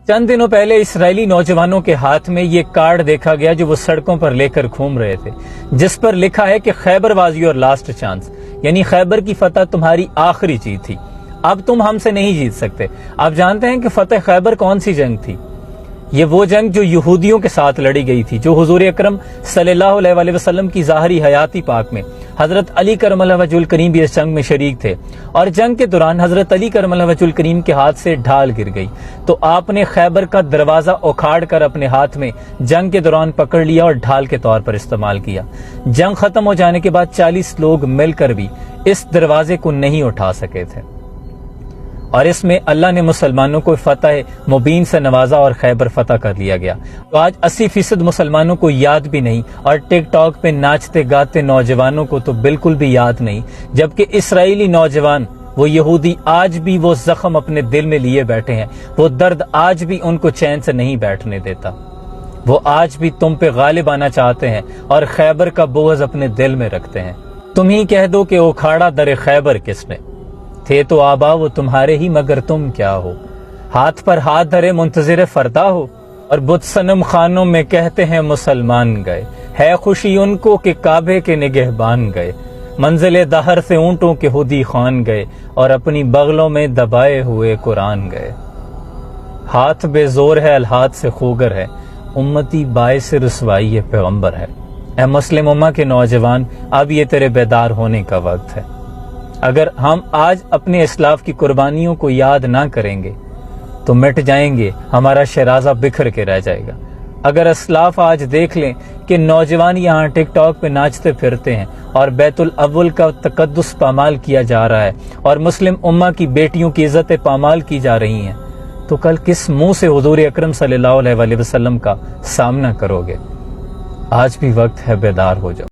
چند دنوں پہلے اسرائیلی نوجوانوں کے ہاتھ میں یہ کارڈ دیکھا گیا جو وہ سڑکوں پر لے کر گھوم رہے تھے، جس پر لکھا ہے کہ خیبر واز یور لاسٹ چانس، یعنی خیبر کی فتح تمہاری آخری جیت تھی، اب تم ہم سے نہیں جیت سکتے۔ آپ جانتے ہیں کہ فتح خیبر کون سی جنگ تھی؟ یہ وہ جنگ جو یہودیوں کے ساتھ لڑی گئی تھی، جو حضور اکرم صلی اللہ علیہ وسلم کی ظاہری حیاتی پاک میں حضرت علی کرم اللہ وجہ الکریم بھی اس جنگ میں شریک تھے، اور جنگ کے دوران حضرت علی کرم اللہ وجہ الکریم کے ہاتھ سے ڈھال گر گئی تو آپ نے خیبر کا دروازہ اکھاڑ کر اپنے ہاتھ میں جنگ کے دوران پکڑ لیا اور ڈھال کے طور پر استعمال کیا۔ جنگ ختم ہو جانے کے بعد 40 لوگ مل کر بھی اس دروازے کو نہیں اٹھا سکے تھے، اور اس میں اللہ نے مسلمانوں کو فتح مبین سے نوازا اور خیبر فتح کر لیا گیا۔ تو آج 80% مسلمانوں کو یاد بھی نہیں، اور ٹک ٹاک پہ ناچتے گاتے نوجوانوں کو تو بالکل بھی یاد نہیں، جبکہ اسرائیلی نوجوان وہ یہودی آج بھی وہ زخم اپنے دل میں لیے بیٹھے ہیں، وہ درد آج بھی ان کو چین سے نہیں بیٹھنے دیتا، وہ آج بھی تم پہ غالب آنا چاہتے ہیں اور خیبر کا بغض اپنے دل میں رکھتے ہیں۔ تم ہی کہہ دو کہ اکھاڑا در خیبر کس نے، تھے تو آبا وہ تمہارے ہی مگر تم کیا ہو، ہاتھ پر ہاتھ دھرے منتظر فردا ہو، اور بت صنم خانوں میں کہتے ہیں مسلمان گئے، ہے خوشی ان کو کہ کعبے کے نگہبان گئے، منزل دہر سے اونٹوں کے ہدی خوان گئے، اور اپنی بغلوں میں دبائے ہوئے قرآن گئے۔ ہاتھ بے زور ہے الہات سے خوگر ہے، امتی باعث رسوائی پیغمبر ہے۔ اے مسلم امہ کے نوجوان، اب یہ تیرے بیدار ہونے کا وقت ہے۔ اگر ہم آج اپنے اسلاف کی قربانیوں کو یاد نہ کریں گے تو مٹ جائیں گے، ہمارا شیرازہ بکھر کے رہ جائے گا۔ اگر اسلاف آج دیکھ لیں کہ نوجوان یہاں ٹک ٹاک پہ ناچتے پھرتے ہیں اور بیت الاول کا تقدس پامال کیا جا رہا ہے، اور مسلم امہ کی بیٹیوں کی عزت پامال کی جا رہی ہیں، تو کل کس منہ سے حضور اکرم صلی اللہ علیہ وسلم کا سامنا کرو گے؟ آج بھی وقت ہے، بیدار ہو جاؤ۔